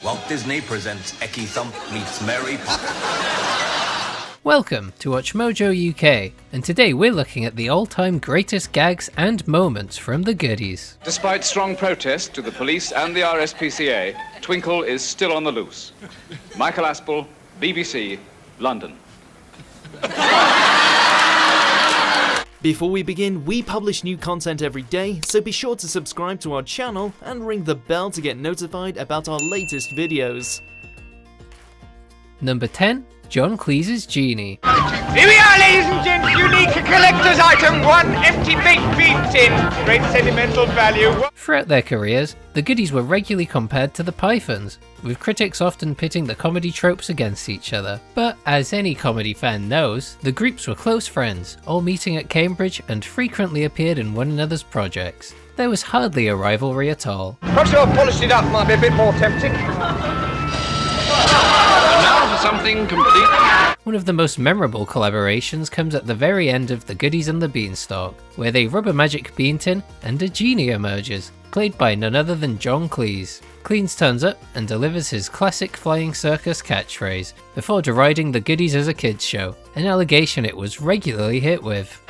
Walt Disney presents Ecky-Thump meets Mary Poppins. Welcome to WatchMojo UK, and today we're looking at the all-time greatest gags and moments from the Goodies. Despite strong protest to the police and the RSPCA, Twinkle is still on the loose. Michael Aspel, BBC, London. Before we begin, we publish new content every day, so be sure to subscribe to our channel and ring the bell to get notified about our latest videos. Number 10. John Cleese's Genie. Here we are, ladies and gents, unique collector's item, one empty baked bean tin. Great sentimental value. Throughout their careers, the Goodies were regularly compared to the Pythons, with critics often pitting the comedy tropes against each other. But as any comedy fan knows, the groups were close friends, all meeting at Cambridge and frequently appeared in one another's projects. There was hardly a rivalry at all. Perhaps if I polished it up, might be a bit more tempting. Now for something complete. One of the most memorable collaborations comes at the very end of The Goodies and the Beanstalk, where they rub a magic bean tin and a genie emerges, played by none other than John Cleese. Cleese turns up and delivers his classic flying circus catchphrase, before deriding the Goodies as a kids show, an allegation it was regularly hit with.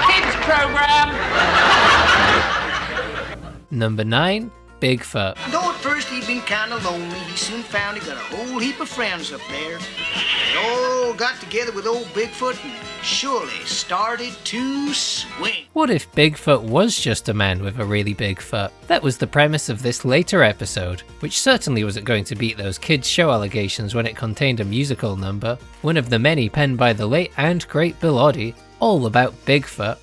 Kids program! Number 9. Bigfoot. Though at first he'd been kinda lonely, he soon found he got a whole heap of friends up there. They all got together with old Bigfoot and surely started to swing. What if Bigfoot was just a man with a really big foot? That was the premise of this later episode, which certainly wasn't going to beat those kids show allegations when it contained a musical number, one of the many penned by the late and great Bill Oddie, all about Bigfoot.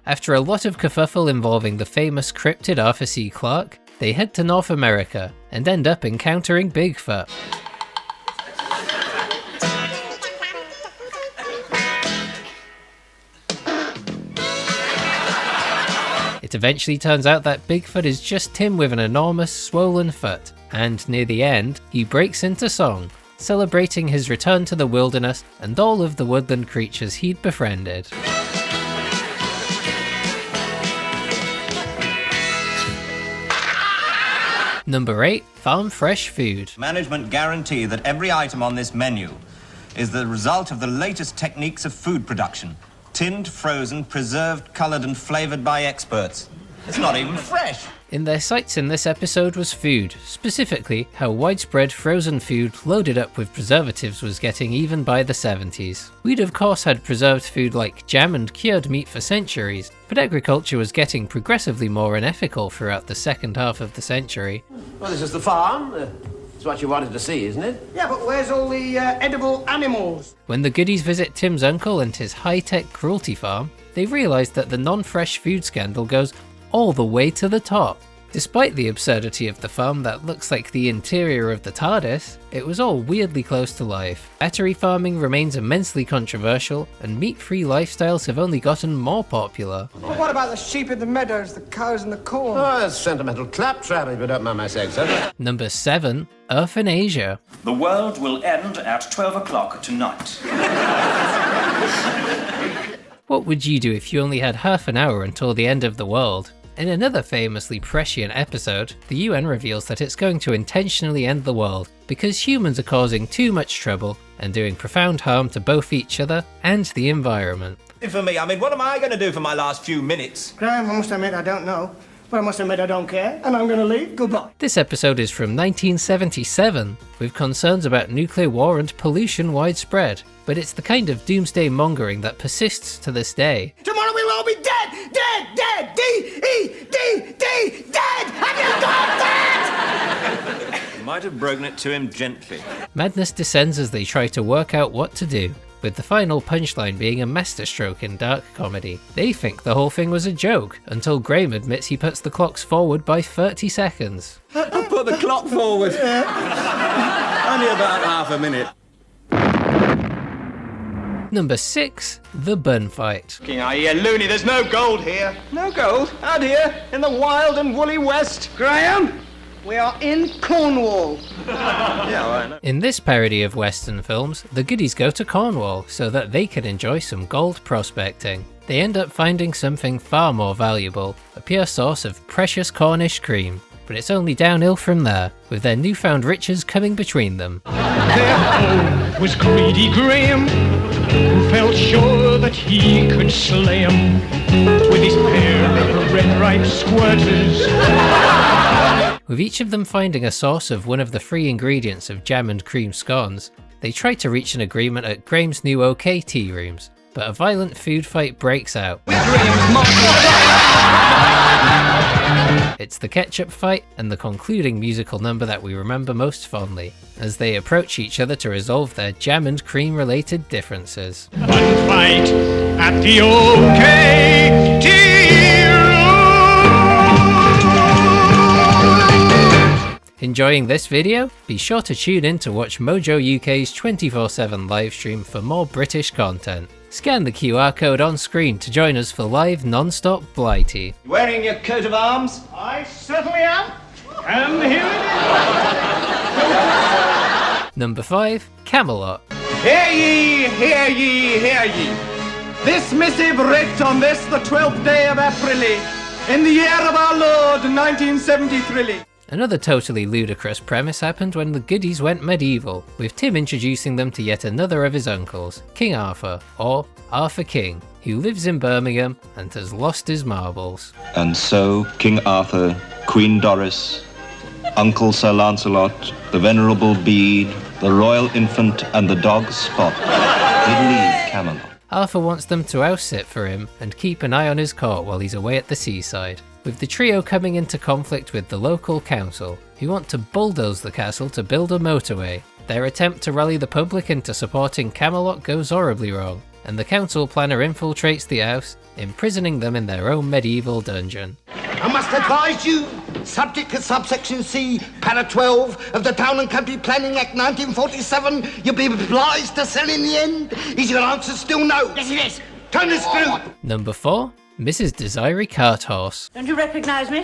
After a lot of kerfuffle involving the famous cryptid Arthur C. Clarke, they head to North America and end up encountering Bigfoot. It eventually turns out that Bigfoot is just Tim with an enormous swollen foot, and near the end, he breaks into song, celebrating his return to the wilderness and all of the woodland creatures he'd befriended. Number 8. Farm fresh food. Management guarantee that every item on this menu is the result of the latest techniques of food production. Tinned, frozen, preserved, coloured and flavoured by experts. It's not even fresh. In their sights in this episode was food, specifically how widespread frozen food loaded up with preservatives was getting even by the 70s. We'd of course had preserved food like jam and cured meat for centuries, but agriculture was getting progressively more unethical throughout the second half of the century. Well, this is the farm. It's what you wanted to see, isn't it? Yeah, but where's all the edible animals? When the Goodies visit Tim's uncle and his high-tech cruelty farm, they realise that the non-fresh food scandal goes all the way to the top. Despite the absurdity of the farm that looks like the interior of the TARDIS, it was all weirdly close to life. Battery farming remains immensely controversial, and meat-free lifestyles have only gotten more popular. But what about the sheep in the meadows, the cows and the corn? Oh, that's sentimental claptrap, if you don't mind my saying so. Number 7. Earthanasia. The world will end at 12 o'clock tonight. What would you do if you only had half an hour until the end of the world? In another famously prescient episode, the UN reveals that it's going to intentionally end the world because humans are causing too much trouble and doing profound harm to both each other and the environment. For me, what am I going to do for my last few minutes? Graeme, I must admit I don't know. But I must admit I don't care, and I'm going to leave. Goodbye. This episode is from 1977, with concerns about nuclear war and pollution widespread, but it's the kind of doomsday mongering that persists to this day. Tomorrow we'll all be dead! Dead! Dead! D-E-D-D! Dead! Have you got that? Might have broken it to him gently. Madness descends as they try to work out what to do, with the final punchline being a masterstroke in dark comedy. They think the whole thing was a joke, until Graeme admits he puts the clocks forward by 30 seconds. I put the clock forward. Only about half a minute. Number 6. The Bun Fight. I hear, loony, there's no gold here. No gold? Out here, in the wild and woolly west. Graeme, we are in Cornwall. Yeah, I know. In this parody of Western films, the Goodies go to Cornwall so that they can enjoy some gold prospecting. they end up finding something far more valuable, a pure source of precious Cornish cream. But it's only downhill from there, with their newfound riches coming between them. Their home was greedy Graeme, who felt sure that he could slay him with his pair of red ripe squirters. With each of them finding a source of one of the 3 ingredients of jam and cream scones, they try to reach an agreement at Graeme's new OK tea rooms, but a violent food fight breaks out. It's the ketchup fight and the concluding musical number that we remember most fondly, as they approach each other to resolve their jam and cream related differences. Fun fight at the OK tea room. Enjoying this video? Be sure to tune in to WatchMojo UK's 24/7 livestream for more British content. Scan the QR code on screen to join us for live non-stop Blighty. Wearing your coat of arms? I certainly am. And here it is. Number 5. Camelot. Hear ye, hear ye, hear ye. This missive writ on this the 12th day of April, in the year of our Lord 1973. Another totally ludicrous premise happened when the Goodies went medieval, with Tim introducing them to yet another of his uncles, King Arthur, or Arthur King, who lives in Birmingham and has lost his marbles. And so King Arthur, Queen Doris, Uncle Sir Lancelot, the Venerable Bede, the Royal Infant and the dog Spot did leave Camelot. Arthur wants them to house sit for him and keep an eye on his court while he's away at the seaside, with the trio coming into conflict with the local council, who want to bulldoze the castle to build a motorway. Their attempt to rally the public into supporting Camelot goes horribly wrong, and the council planner infiltrates the house, imprisoning them in their own medieval dungeon. I must advise you, subject to subsection C, para 12 of the Town and Country Planning Act 1947, you'll be obliged to sell in the end. Is your answer still no? Yes, it is. Turn the screw. Number 4. Mrs. Desiree Carthorse. Don't you recognise me?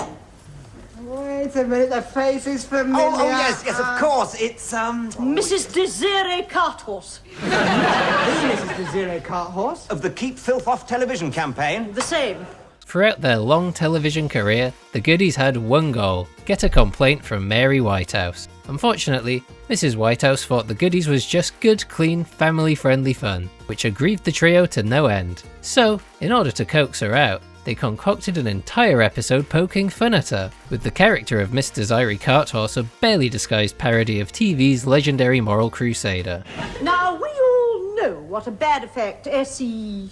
Wait a minute, the face is familiar. Oh, yes, of course. It's, Mrs. Desiree Carthorse. This Mrs. Desiree Carthorse? Of the Keep Filth Off television campaign? The same. Throughout their long television career, the Goodies had one goal: get a complaint from Mary Whitehouse. Unfortunately, Mrs. Whitehouse thought the Goodies was just good, clean, family-friendly fun, which aggrieved the trio to no end. So, in order to coax her out, they concocted an entire episode poking fun at her, with the character of Miss Desiree Carthorse a barely disguised parody of TV's legendary moral crusader. Now, we all know what a bad effect SE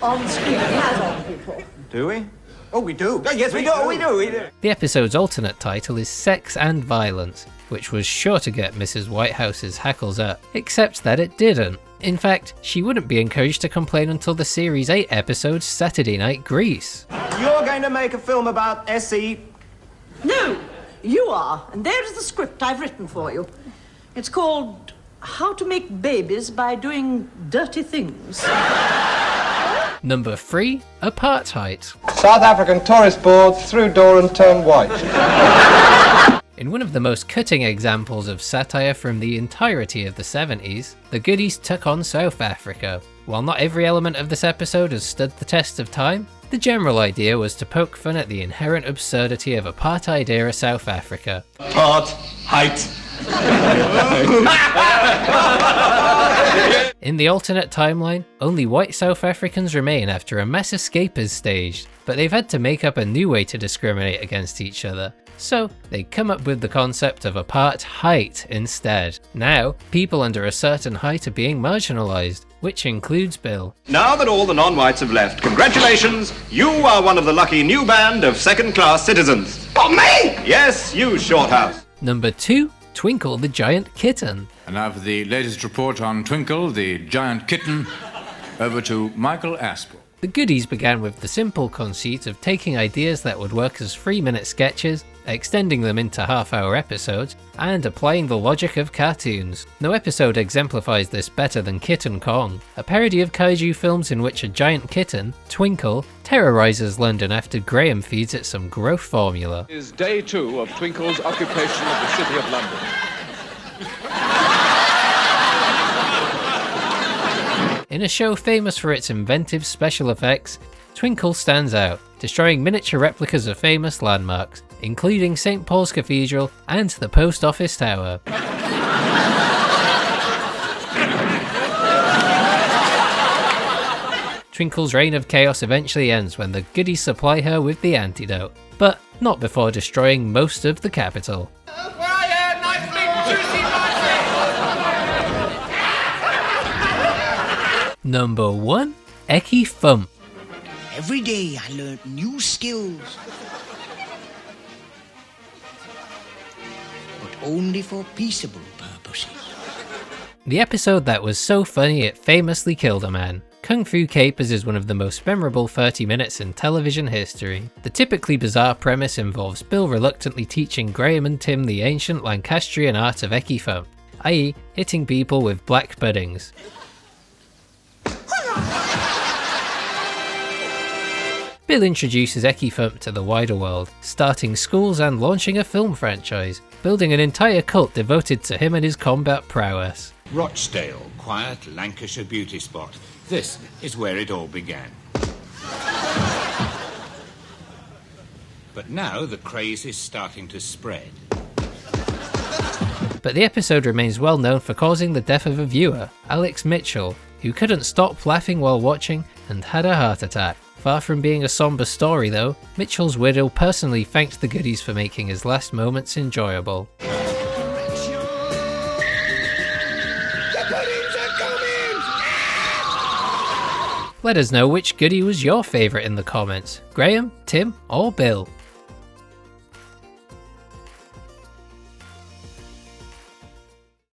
on screen has on people. Do we? Oh, we do. Oh, yes, we do. The episode's alternate title is Sex and Violence, which was sure to get Mrs. Whitehouse's hackles up, except that it didn't. In fact, she wouldn't be encouraged to complain until the Series 8 episode Saturday Night Grease. You're going to make a film about SE? No, you are, and there's the script I've written for you. It's called How to Make Babies by Doing Dirty Things. Number 3. Apartheid. South African tourist board through door and turn white. In one of the most cutting examples of satire from the entirety of the 70s, the Goodies took on South Africa. While not every element of this episode has stood the test of time, the general idea was to poke fun at the inherent absurdity of apartheid-era South Africa. In the alternate timeline, only white South Africans remain after a mass escape is staged, but they've had to make up a new way to discriminate against each other. So, they come up with the concept of apartheid instead. Now, people under a certain height are being marginalised, which includes Bill. Now that all the non-whites have left, congratulations! You are one of the lucky new band of second-class citizens. What, me? Yes, you, Shorthouse. Number 2. Twinkle the Giant Kitten. And now for the latest report on Twinkle, the giant kitten, over to Michael Aspel. The Goodies began with the simple conceit of taking ideas that would work as 3-minute sketches, extending them into half-hour episodes, and applying the logic of cartoons. No episode exemplifies this better than Kitten Kong, a parody of kaiju films in which a giant kitten, Twinkle, terrorizes London after Graeme feeds it some growth formula. Is day 2 of Twinkle's occupation of the City of London. In a show famous for its inventive special effects, Twinkle stands out, destroying miniature replicas of famous landmarks, including St. Paul's Cathedral and the Post Office Tower. Twinkle's reign of chaos eventually ends when the Goodies supply her with the antidote, but not before destroying most of the capital. Number 1. Ecky-Thump. Every day I learned new skills. But only for peaceable purposes. The episode that was so funny it famously killed a man. Kung Fu Capers is one of the most memorable 30 minutes in television history. The typically bizarre premise involves Bill reluctantly teaching Graeme and Tim the ancient Lancastrian art of Ecky-Thump, i.e. hitting people with black puddings. Bill introduces Ecky-Thump to the wider world, starting schools and launching a film franchise, building an entire cult devoted to him and his combat prowess. Rochdale, quiet Lancashire beauty spot. This is where it all began. But now the craze is starting to spread. But the episode remains well known for causing the death of a viewer, Alex Mitchell, who couldn't stop laughing while watching and had a heart attack. Far from being a somber story though, Mitchell's widow personally thanked the Goodies for making his last moments enjoyable. Let us know which Goodie was your favourite in the comments, Graeme, Tim or Bill.